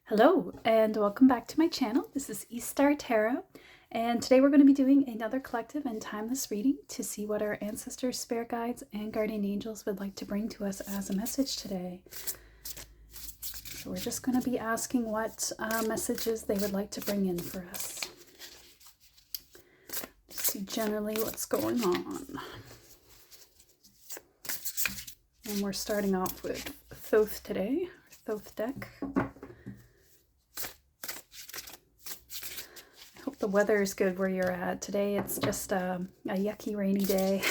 Hello and welcome back to my channel. This is Star Tarot, and today we're going to be doing another collective and timeless reading to see what our ancestors, spirit guides, and guardian angels would like to bring to us as a message today. So we're just going to be asking what messages they would like to bring in for us. See generally what's going on. And we're starting off with Thoth today, Thoth deck. The weather is good where you're at. Today it's just a yucky rainy day.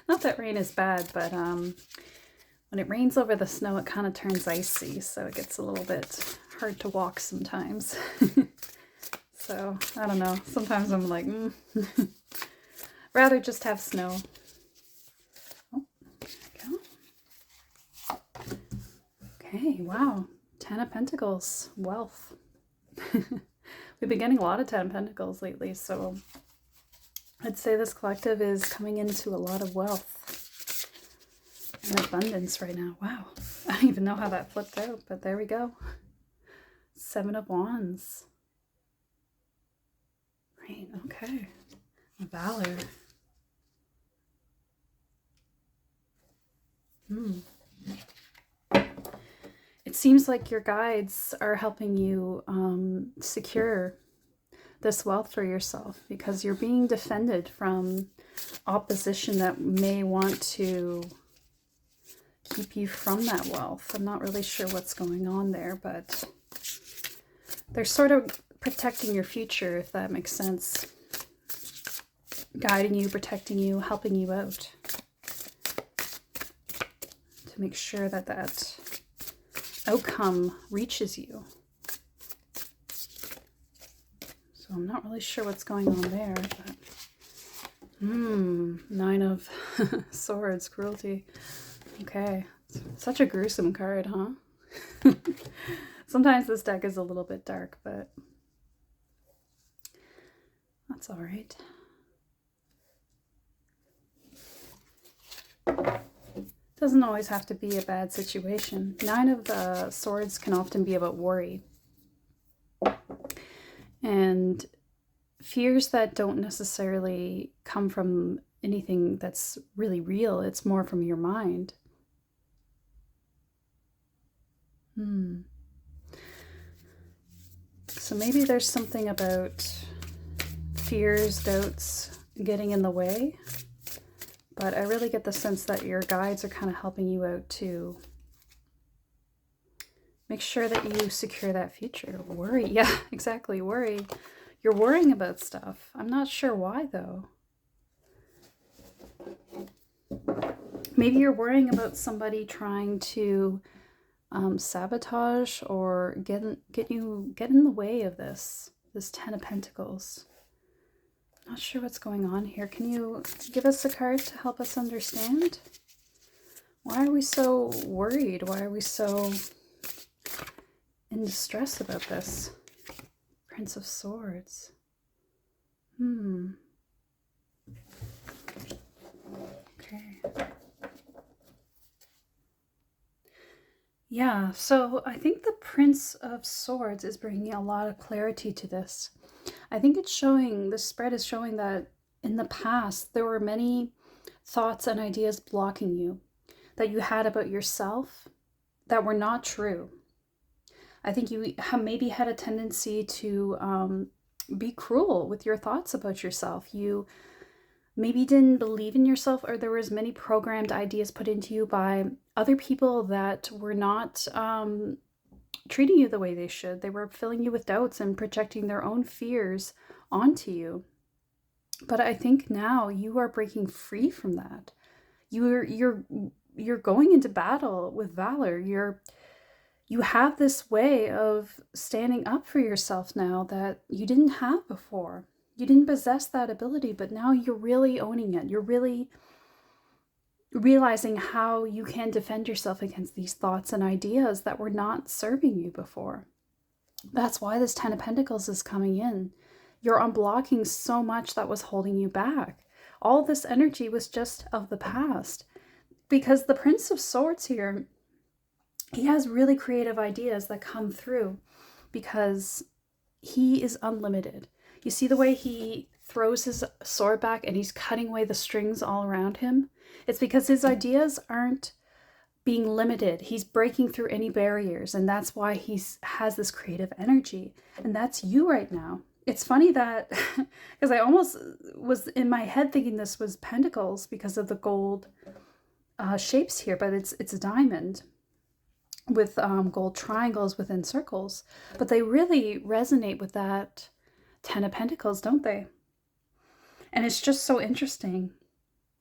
Not that rain is bad, but when it rains over the snow it kind of turns icy, so it gets a little bit hard to walk sometimes. So I don't know, sometimes I'm like rather just have snow. Oh, there we go. Okay, wow, 10 of Pentacles, wealth. We've been getting a lot of 10 of Pentacles lately, so I'd say this collective is coming into a lot of wealth and abundance right now. Wow, I don't even know how that flipped out, but there we go. 7 of Wands. Right, okay. Valor. It seems like your guides are helping you secure this wealth for yourself, because you're being defended from opposition that may want to keep you from that wealth. I'm not really sure what's going on there, but they're sort of protecting your future, if that makes sense. Guiding you, protecting you, helping you out to make sure that that outcome reaches you. So I'm not really sure what's going on there, but 9 of Swords, cruelty. Okay, such a gruesome card, huh? Sometimes this deck is a little bit dark, but that's all right. Doesn't always have to be a bad situation. 9 of the Swords can often be about worry and fears that don't necessarily come from anything that's really real. It's more from your mind. So maybe there's something about fears, doubts getting in the way. But I really get the sense that your guides are kind of helping you out to make sure that you secure that future. Worry. Yeah, exactly. Worry. You're worrying about stuff. I'm not sure why, though. Maybe you're worrying about somebody trying to sabotage or get in the way of this 10 of Pentacles. Not sure what's going on here. Can you give us a card to help us understand? Why are we so worried? Why are we so in distress about this? Prince of Swords. Okay. Yeah, so I think the Prince of Swords is bringing a lot of clarity to this. I think it's showing, this spread is showing that in the past there were many thoughts and ideas blocking you that you had about yourself that were not true. I think you maybe had a tendency to be cruel with your thoughts about yourself. You maybe didn't believe in yourself, or there was many programmed ideas put into you by other people that were not treating you the way they should. They were filling you with doubts and projecting their own fears onto you. But I think now you are breaking free from that. You're going into battle with valor. You have this way of standing up for yourself now that you didn't have before. You didn't possess that ability, but now you're really owning it. You're really realizing how you can defend yourself against these thoughts and ideas that were not serving you before. That's why this 10 of Pentacles is coming in. You're unblocking so much that was holding you back. All this energy was just of the past, because the Prince of Swords here he has really creative ideas that come through because he is unlimited. You see the way he throws his sword back and he's cutting away the strings all around him? It's because his ideas aren't being limited. He's breaking through any barriers, and that's why he has this creative energy. And that's you right now. It's funny that, because I almost was in my head thinking this was pentacles because of the gold shapes here, but it's a diamond with gold triangles within circles. But they really resonate with that 10 of Pentacles, don't they? And it's just so interesting.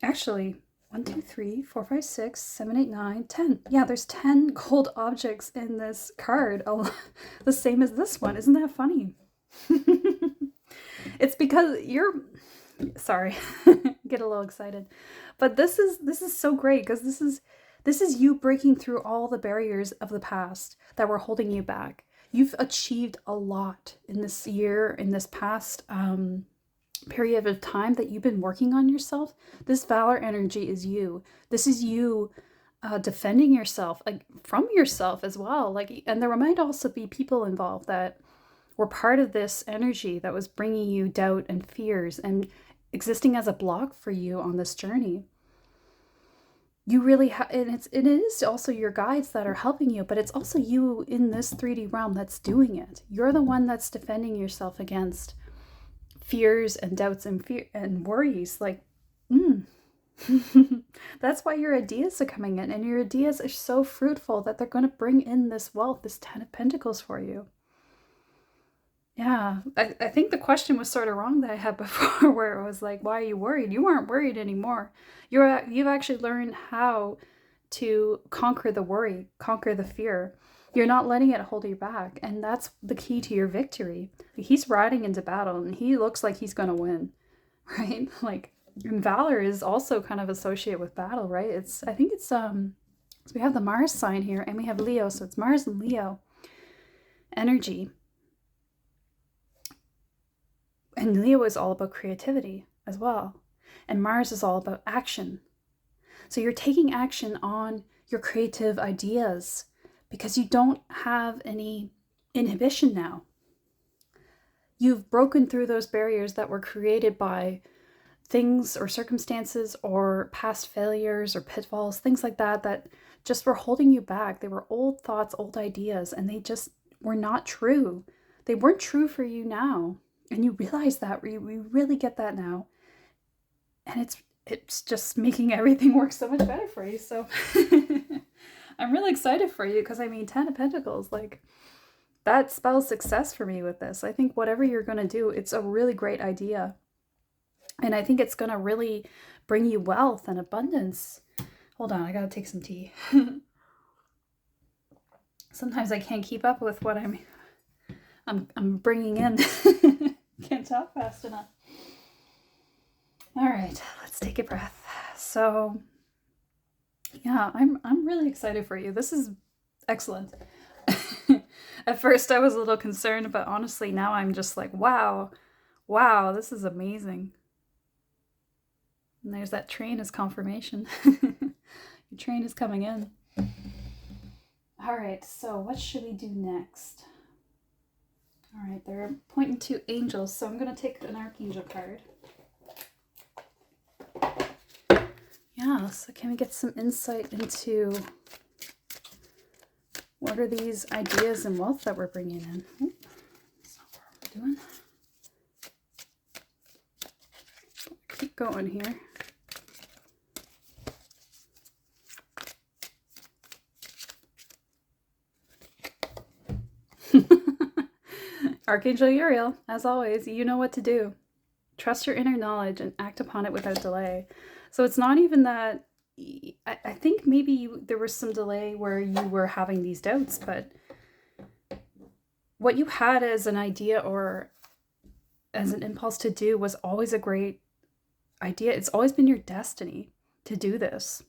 Actually, 1, 2, 3, 4, 5, 6, 7, 8, 9, 10. Yeah, there's 10 gold objects in this card. Oh, the same as this one. Isn't that funny? It's because you're... Sorry, get a little excited. But this is so great because this is you breaking through all the barriers of the past that were holding you back. You've achieved a lot in this year, in this past period of time that you've been working on yourself. This Valor energy is you. This is you defending yourself, like from yourself as well. Like, and there might also be people involved that were part of this energy that was bringing you doubt and fears and existing as a block for you on this journey. You really have, and it is also your guides that are helping you, but it's also you in this 3D realm that's doing it. You're the one that's defending yourself against fears and doubts and fear and worries. Like, that's why your ideas are coming in, and your ideas are so fruitful that they're going to bring in this wealth, this 10 of Pentacles for you. Yeah, I think the question was sort of wrong that I had before, where it was like, why are you worried? You aren't worried anymore. You've actually learned how to conquer the worry, conquer the fear. You're not letting it hold you back, and that's the key to your victory. He's riding into battle, and he looks like he's going to win, right? Like, and Valor is also kind of associated with battle, right? I think it's so we have the Mars sign here, and we have Leo, so it's Mars and Leo energy. And Leo is all about creativity as well. And Mars is all about action. So you're taking action on your creative ideas because you don't have any inhibition now. You've broken through those barriers that were created by things or circumstances or past failures or pitfalls, things like that, that just were holding you back. They were old thoughts, old ideas, and they just were not true. They weren't true for you now. And you realize that, we really get that now. And it's just making everything work so much better for you. So I'm really excited for you because, I mean, 10 of Pentacles, like, that spells success for me with this. I think whatever you're going to do, it's a really great idea. And I think it's going to really bring you wealth and abundance. Hold on, I got to take some tea. Sometimes I can't keep up with what I'm bringing in. Can't talk fast enough. All right, let's take a breath. So, yeah, I'm really excited for you. This is excellent. At first, I was a little concerned, but honestly, now I'm just like, wow, this is amazing. And there's that train as confirmation. Your train is coming in. All right, so what should we do next? All right, they're pointing to angels, so I'm going to take an archangel card. Yeah, so can we get some insight into what are these ideas and wealth that we're bringing in? Oh, that's not what we're doing. Keep going here. Archangel Uriel, as always, you know what to do. Trust your inner knowledge and act upon it without delay. So it's not even that, I think maybe there was some delay where you were having these doubts, but what you had as an idea or as an impulse to do was always a great idea. It's always been your destiny to do this.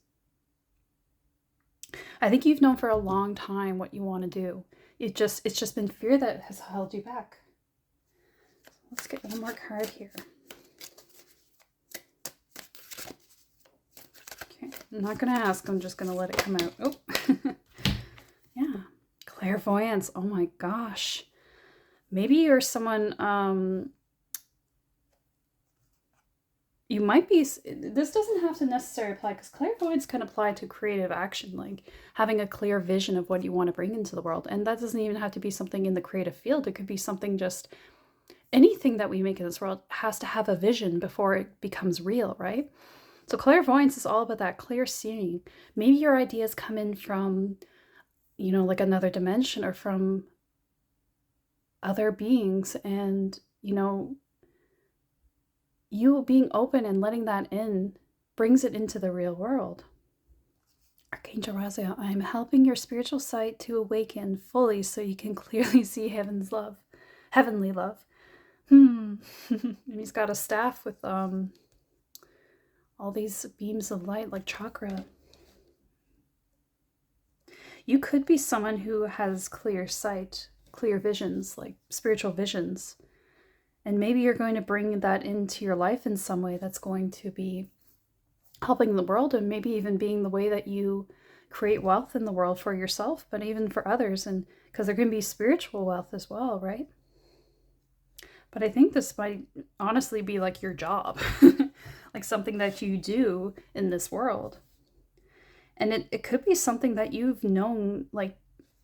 I think you've known for a long time what you want to do. It's just been fear that has held you back. Let's get one more card here. Okay, I'm not going to ask. I'm just going to let it come out. Oh, Yeah. Clairvoyance. Oh my gosh. Maybe you're someone, you might be, this doesn't have to necessarily apply because clairvoyance can apply to creative action, like having a clear vision of what you want to bring into the world. And that doesn't even have to be something in the creative field. It could be something just anything that we make in this world has to have a vision before it becomes real, right? So clairvoyance is all about that clear seeing. Maybe your ideas come in from, like another dimension or from other beings, and, you being open and letting that in brings it into the real world. Archangel Raziel, I am helping your spiritual sight to awaken fully so you can clearly see heaven's love, heavenly love. And he's got a staff with all these beams of light like chakra. You could be someone who has clear sight, clear visions, like spiritual visions. And maybe you're going to bring that into your life in some way that's going to be helping the world, and maybe even being the way that you create wealth in the world for yourself, but even for others. And because there can be spiritual wealth as well, right? But I think this might honestly be like your job, like something that you do in this world. And it could be something that you've known like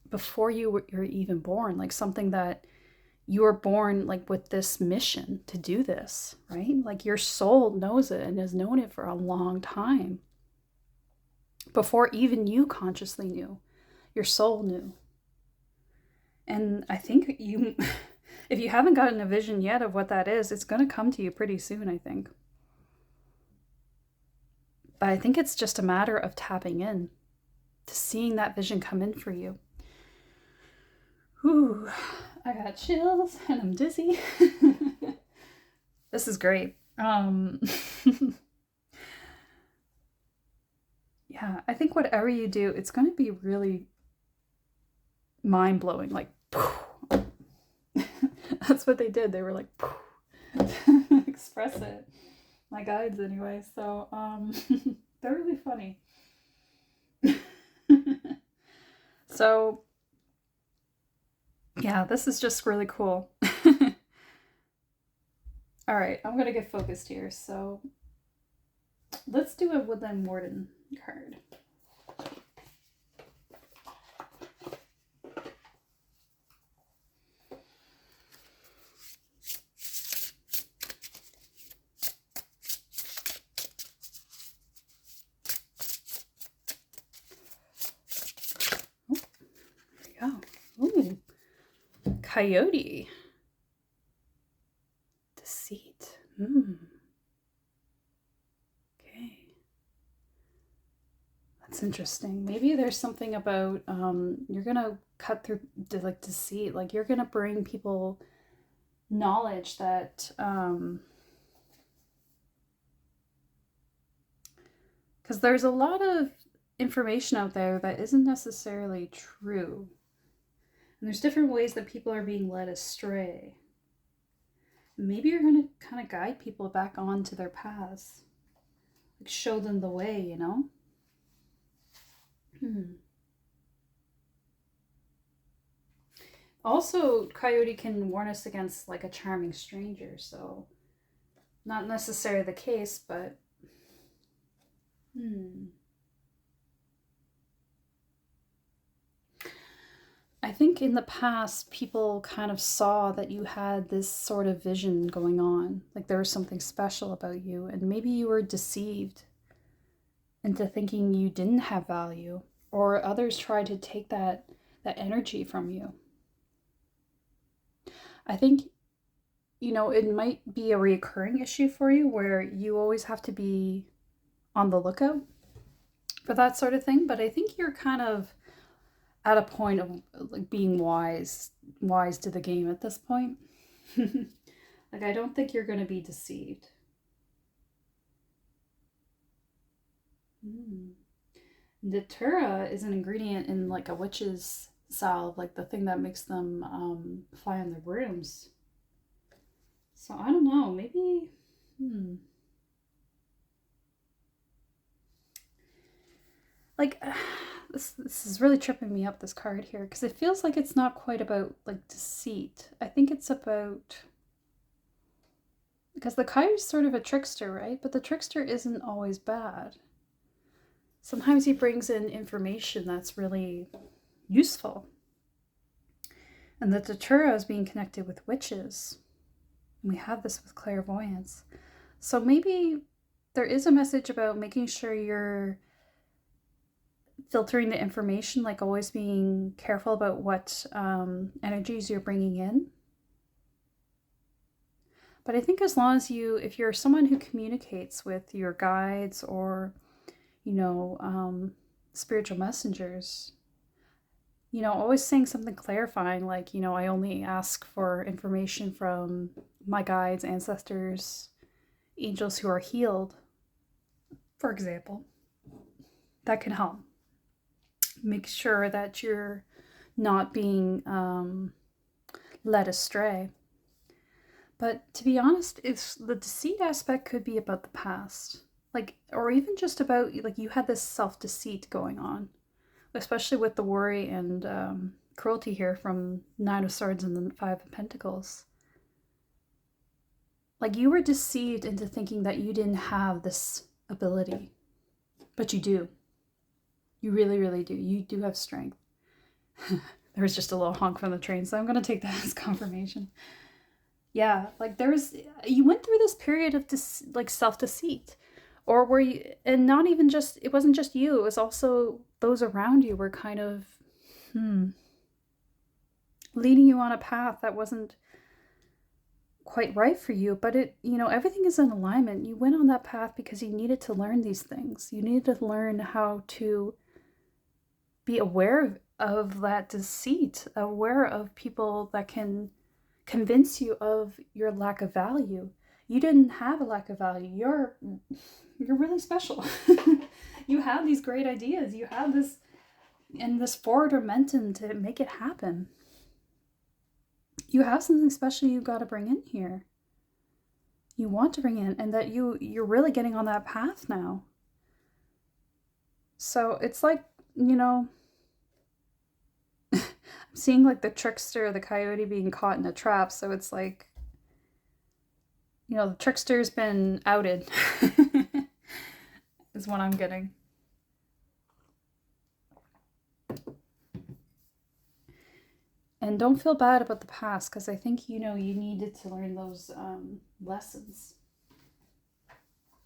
before you're even born, like something that you were born like with this mission to do this, right? Like your soul knows it and has known it for a long time. Before even you consciously knew, your soul knew. And I think you, if you haven't gotten a vision yet of what that is, it's going to come to you pretty soon, I think. But I think it's just a matter of tapping in to seeing that vision come in for you. Whew, I got chills and I'm dizzy. This is great. Yeah, I think whatever you do, it's going to be really mind-blowing. Like, that's what they did. They were like, express it. My guides, anyway. So, they're really funny. So, yeah, this is just really cool. All right, I'm going to get focused here. So, let's do a Woodland Warden card. Oh, there we go. Ooh, Coyote. Deceit. Okay. That's interesting. Maybe there's something about you're gonna cut through like deceit. Like you're gonna bring people knowledge that because there's a lot of information out there that isn't necessarily true. And there's different ways that people are being led astray. Maybe you're going to kind of guide people back onto their paths. Like show them the way, you know? Also, Coyote can warn us against like a charming stranger, so not necessarily the case, but I think in the past, people kind of saw that you had this sort of vision going on. Like there was something special about you, and maybe you were deceived into thinking you didn't have value, or others tried to take that energy from you. I think, it might be a reoccurring issue for you where you always have to be on the lookout for that sort of thing, but I think you're kind of at a point of like being wise to the game at this point. Like I don't think you're going to be deceived. Datura is an ingredient in like a witch's salve, like the thing that makes them fly on their brooms. So I don't know, maybe like this is really tripping me up, this card here, because it feels like it's not quite about like deceit. I think it's about, because the Coyote is sort of a trickster, right? But the trickster isn't always bad. Sometimes he brings in information that's really useful. And the Datura is being connected with witches. And we have this with clairvoyance. So maybe there is a message about making sure you're filtering the information, like always being careful about what energies you're bringing in. But I think as long as if you're someone who communicates with your guides or, spiritual messengers, always saying something clarifying, like, I only ask for information from my guides, ancestors, angels who are healed, for example. That can help. Make sure that you're not being led astray. But to be honest, the deceit aspect could be about the past. Like, or even just about, like, you had this self-deceit going on, especially with the worry and cruelty here from Nine of Swords and the Five of Pentacles. Like, you were deceived into thinking that you didn't have this ability, but you do. You really, really do. You do have strength. There was just a little honk from the train, so I'm going to take that as confirmation. Yeah, like you went through this period of self-deceit, or were you, and not even just, it wasn't just you, it was also those around you were kind of, leading you on a path that wasn't quite right for you, but everything is in alignment. You went on that path because you needed to learn these things. You needed to learn how to be aware of that deceit, aware of people that can convince you of your lack of value. You didn't have a lack of value. You're really special. You have these great ideas. You have this forward momentum to make it happen. You have something special you got to bring in here. You want to bring in, and that you're really getting on that path now. So it's like, I'm seeing like the trickster, the coyote being caught in a trap. So it's like, the trickster's been outed is what I'm getting. And don't feel bad about the past, because I think, you needed to learn those lessons.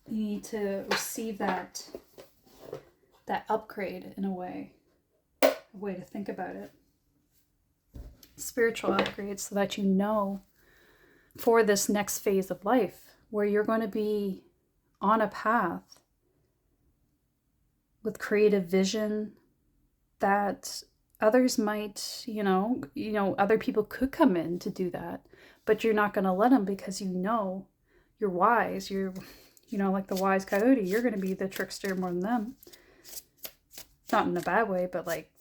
You need to receive that upgrade in a way to think about it. Spiritual upgrade, so that for this next phase of life where you're going to be on a path with creative vision that others might, other people could come in to do that, but you're not going to let them, because you're wise. You're, like the wise coyote, you're going to be the trickster more than them. Not in a bad way, but like,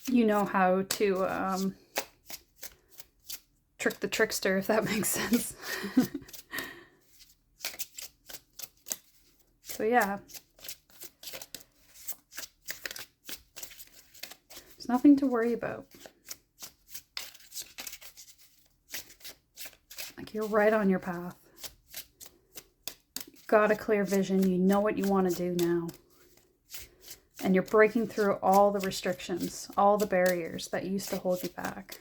how to trick the trickster, if that makes sense. So yeah. There's nothing to worry about. Like, you're right on your path. You've got a clear vision. You know what you want to do now. And you're breaking through all the restrictions, all the barriers that used to hold you back.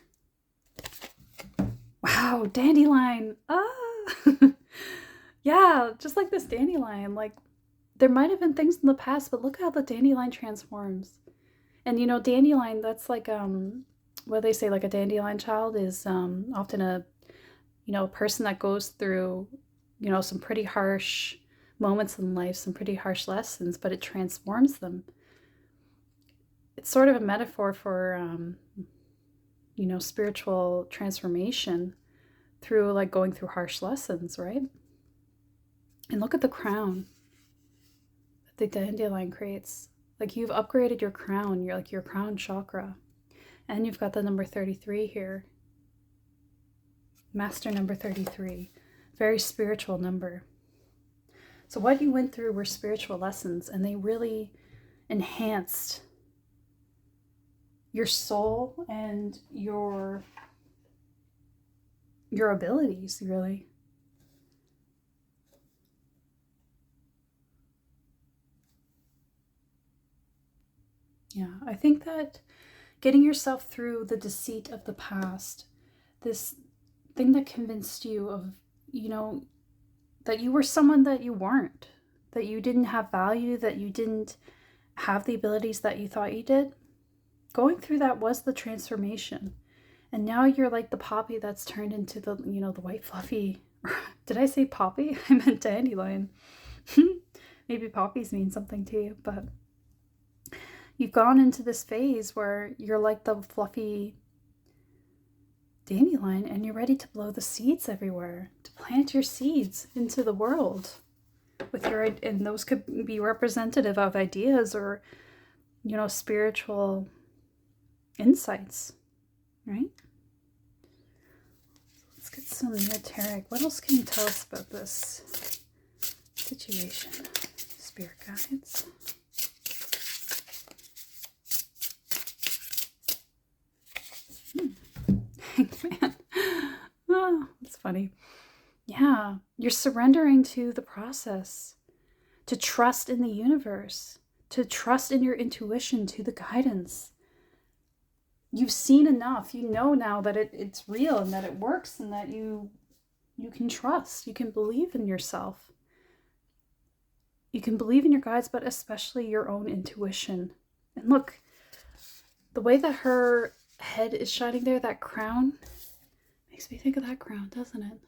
Wow, dandelion. Yeah, just like this dandelion. Like, there might have been things in the past, but look how the dandelion transforms. And dandelion, that's like, what they say, like a dandelion child is often a person that goes through, some pretty harsh moments in life, some pretty harsh lessons, but it transforms them. It's sort of a metaphor for, spiritual transformation through like going through harsh lessons, right? And look at the crown that the dandelion creates. Like, you've upgraded your crown. You're like your crown chakra. And you've got the number 33 here. Master number 33. Very spiritual number. So what you went through were spiritual lessons, and they really enhanced your soul and your abilities, really. Yeah, I think that getting yourself through the deceit of the past, this thing that convinced you of, you know, that you were someone that you weren't, that you didn't have value, that you didn't have the abilities that you thought you did. Going through that was the transformation. And now you're like the poppy that's turned into the, you know, the white fluffy. Did I say poppy? I meant dandelion. Maybe poppies mean something to you, but you've gone into this phase where you're like the fluffy dandelion and you're ready to blow the seeds everywhere, to plant your seeds into the world with your, and those could be representative of ideas or, you know, spiritual insights, right? Let's get some esoteric. What else can you tell us about this situation? Spirit guides. Man. Oh, that's funny. Yeah, you're surrendering to the process, to trust in the universe, to trust in your intuition, to the guidance. You've seen enough. You know now that it's real and that it works and that you can trust. You can believe in yourself. You can believe in your guides, but especially your own intuition. And look, the way that her head is shining there, that crown, makes me think of that crown, doesn't it?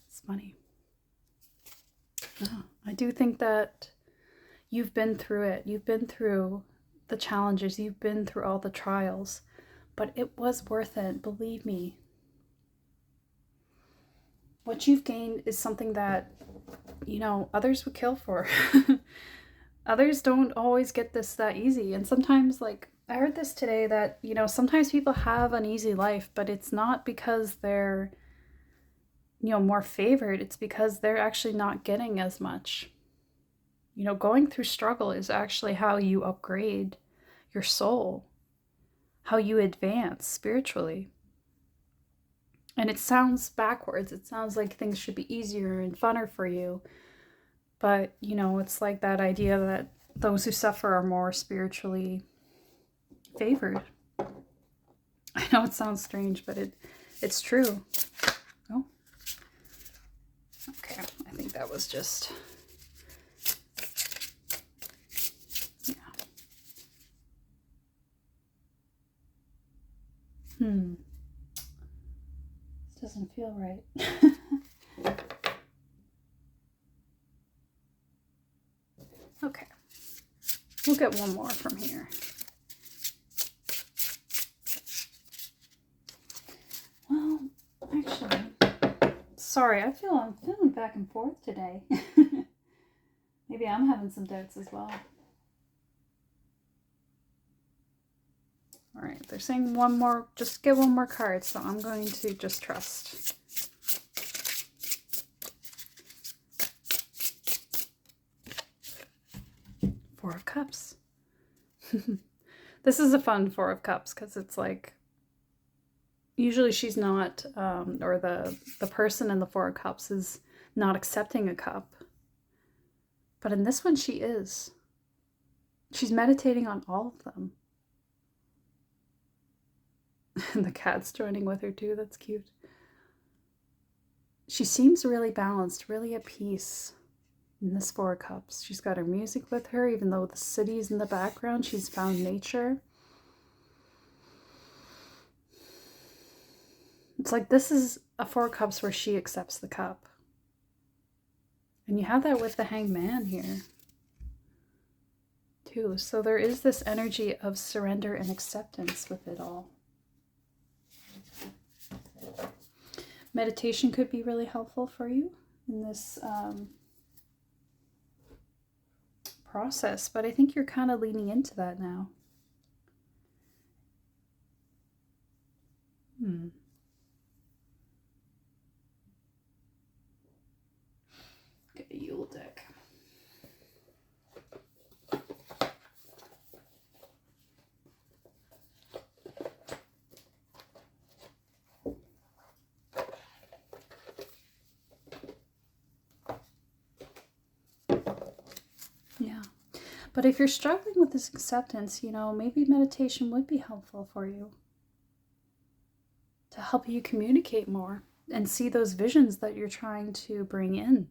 It's funny. Oh, I do think that you've been through it. You've been through the challenges. You've been through all the trials. But it was worth it, believe me. What you've gained is something that, you know, others would kill for. Others don't always get this that easy. And sometimes, like, I heard this today that, you know, sometimes people have an easy life, but it's not because they're, you know, more favored. It's because they're actually not getting as much. You know, going through struggle is actually how you upgrade your soul, how you advance spiritually. And it sounds backwards. It sounds like things should be easier and funner for you. But, you know, it's like that idea that those who suffer are more spiritually favored. I know it sounds strange, but it's true. Oh. Okay, I think that was just... yeah. This doesn't feel right. Okay. We'll get one more from here. Well, actually, sorry, I'm feeling back and forth today. Maybe I'm having some doubts as well. All right, they're saying one more, just get one more card, so I'm going to just trust. Four of Cups. This is a fun Four of Cups because it's like, usually she's not, or the person in the Four of Cups is not accepting a cup. But in this one, she is. She's meditating on all of them. And the cat's joining with her too. That's cute. She seems really balanced, really at peace in this Four of Cups. She's got her music with her, even though the city's in the background. She's found nature. It's like this is a Four of Cups where she accepts the cup. And you have that with the Hanged Man here too. So there is this energy of surrender and acceptance with it all. Meditation could be really helpful for you in this process, but I think you're kind of leaning into that now. a Yule deck. Yeah. But if you're struggling with this acceptance, maybe meditation would be helpful for you to help you communicate more and see those visions that you're trying to bring in.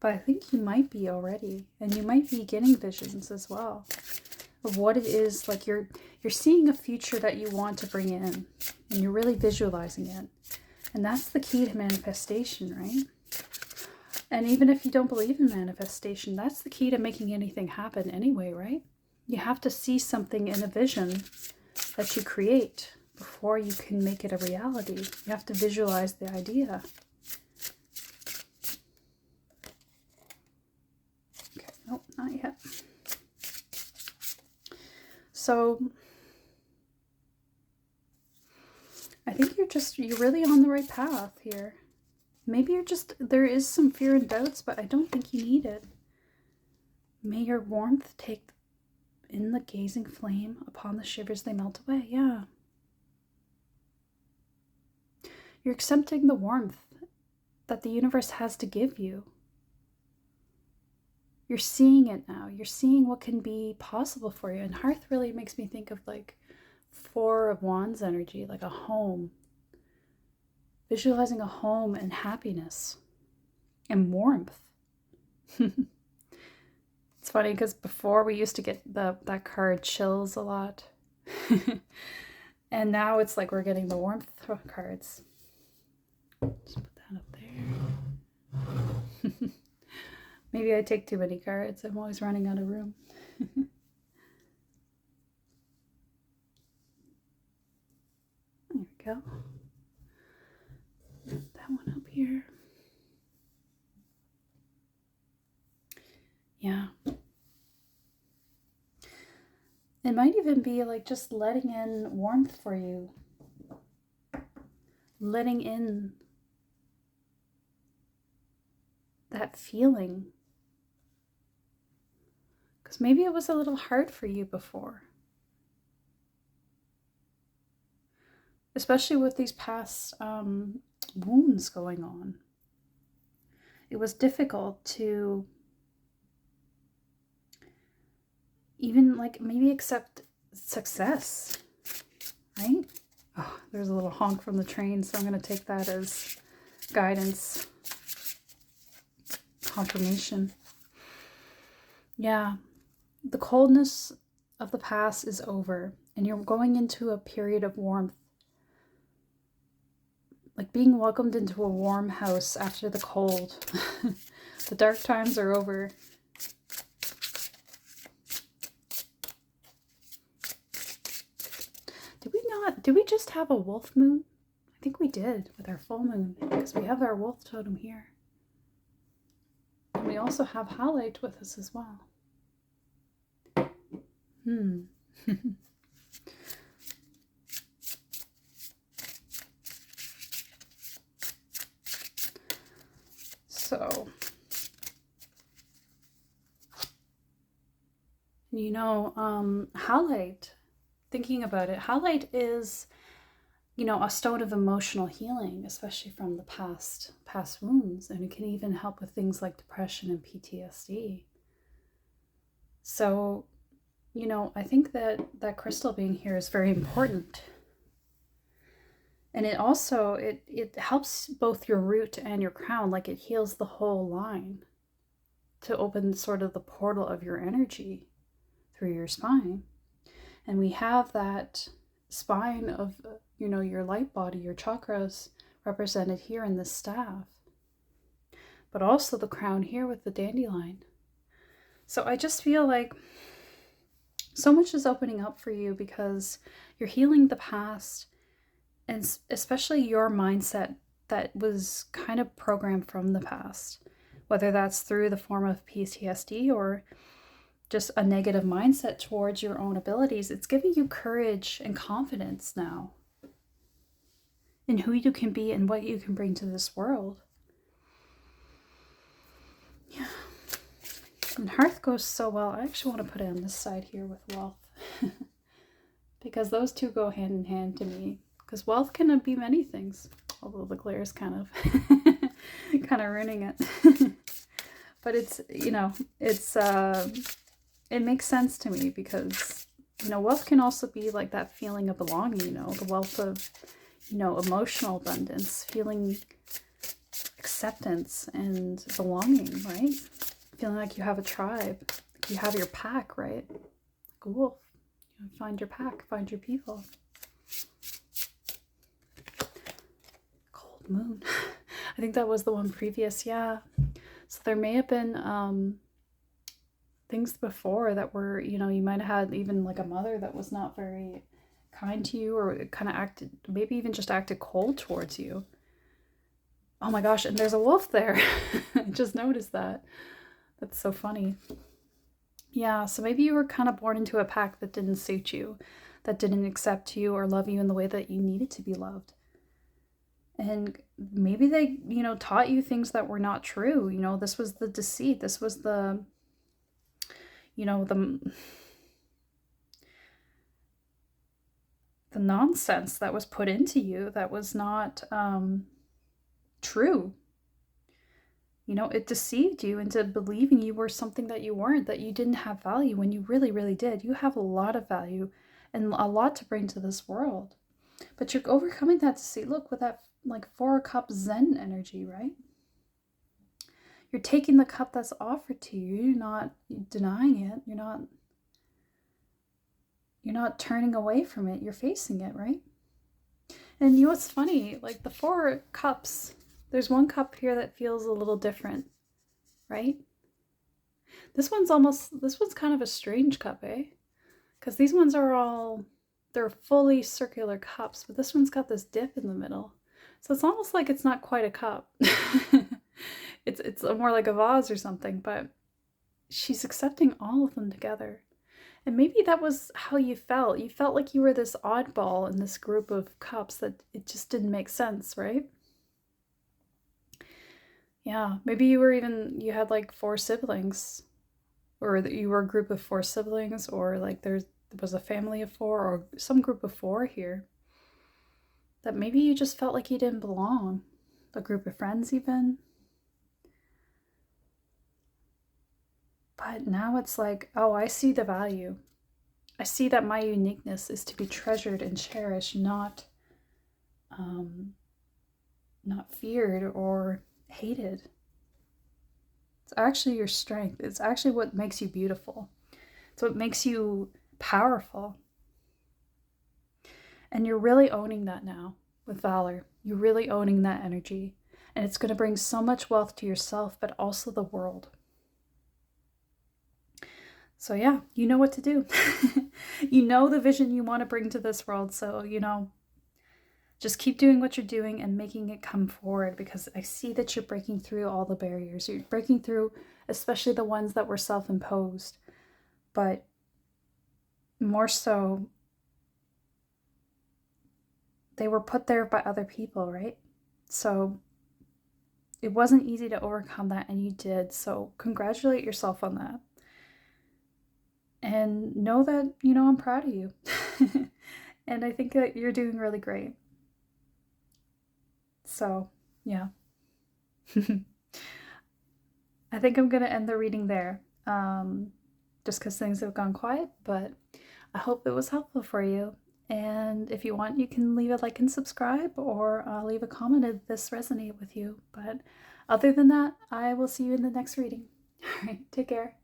But I think you might be already, and you might be getting visions as well of what it is. Like you're seeing a future that you want to bring in, and you're really visualizing it. And that's the key to manifestation, right? And even if you don't believe in manifestation, that's the key to making anything happen anyway, right? You have to see something in a vision that you create before you can make it a reality. You have to visualize the idea. Okay, nope, not yet. So I think you're really on the right path here. Maybe there is some fear and doubts, but I don't think you need it. May your warmth take in the gazing flame, upon the shivers they melt away. Yeah. You're accepting the warmth that the universe has to give you. You're seeing it now. You're seeing what can be possible for you. And Hearth really makes me think of like Four of Wands energy, like a home. Visualizing a home and happiness and warmth. It's funny because before we used to get that card chills a lot. And now it's like we're getting the warmth cards. Just put that up there. Maybe I take too many cards. I'm always running out of room. There we go. Put that one up here. Yeah. It might even be like just letting in warmth for you. Letting in that feeling. Because maybe it was a little hard for you before. Especially with these past wounds going on. It was difficult to even like maybe accept success, right? Oh, there's a little honk from the train, so I'm going to take that as guidance, confirmation. Yeah, the coldness of the past is over, and you're going into a period of warmth. Like being welcomed into a warm house after the cold. The dark times are over. Did we just have a wolf moon? I think we did with our full moon, because we have our wolf totem here. And we also have Halite with us as well. So, Halite, thinking about it, Halite is, a stone of emotional healing, especially from the past wounds, and it can even help with things like depression and PTSD. So, I think that crystal being here is very important. And it also, it helps both your root and your crown, like it heals the whole line to open sort of the portal of your energy through your spine. And we have that spine of, your light body, your chakras represented here in this staff, but also the crown here with the dandelion. So I just feel like so much is opening up for you because you're healing the past, and especially your mindset that was kind of programmed from the past, whether that's through the form of PTSD or just a negative mindset towards your own abilities. It's giving you courage and confidence now in who you can be and what you can bring to this world. And hearth goes so well. I actually want to put it on this side here with wealth. Because those two go hand in hand to me. Because wealth can be many things. Although the glare is kind of kind of ruining it. But it's, you know, it's it makes sense to me because, you know, wealth can also be like that feeling of belonging, you know, the wealth of, you know, emotional abundance, feeling acceptance and belonging, right? Feeling like you have a tribe, you have your pack, right? Like a wolf. You know, find your pack, find your people. Cold moon. I think that was the one previous, yeah. So there may have been things before that were, you know, you might have had even like a mother that was not very kind to you, or kind of acted, maybe even just acted cold towards you. Oh my gosh, and there's a wolf there. I just noticed that. That's so funny. Yeah, so maybe you were kind of born into a pack that didn't suit you, that didn't accept you or love you in the way that you needed to be loved. And maybe they, you know, taught you things that were not true. You know, this was the deceit. This was the, you know, the nonsense that was put into you that was not true. You know, it deceived you into believing you were something that you weren't, that you didn't have value when you really, really did. You have a lot of value and a lot to bring to this world. But you're overcoming that deceit. Look, with that like 4 cup Zen energy, right? You're taking the cup that's offered to you. You're not denying it. You're not turning away from it. You're facing it, right? And you know what's funny? Like the 4 cups, there's one cup here that feels a little different, right? This one's kind of a strange cup, eh? Because these ones are all, they're fully circular cups, but this one's got this dip in the middle. So it's almost like it's not quite a cup. It's more like a vase or something, but she's accepting all of them together. And maybe that was how you felt. You felt like you were this oddball in this group of cups that it just didn't make sense, right? Yeah, maybe you had like 4 siblings, or you were a group of 4 siblings, or like there was a family of 4, or some group of 4 here. That maybe you just felt like you didn't belong. A group of friends even. But now it's like, oh, I see the value. I see that my uniqueness is to be treasured and cherished, not feared or hated. It's actually your strength. It's actually what makes you beautiful. It's what makes you powerful. And you're really owning that now with valor. You're really owning that energy. And it's going to bring so much wealth to yourself, but also the world. So yeah, you know what to do. You know the vision you want to bring to this world. So, you know, just keep doing what you're doing and making it come forward, because I see that you're breaking through all the barriers. You're breaking through, especially the ones that were self-imposed, but more so, they were put there by other people, right? So it wasn't easy to overcome that, and you did. So congratulate yourself on that. And know that, you know, I'm proud of you. And I think that you're doing really great. So, yeah. I think I'm going to end the reading there, just because things have gone quiet, but I hope it was helpful for you. And if you want, you can leave a like and subscribe, or leave a comment if this resonated with you. But other than that, I will see you in the next reading. All right, take care.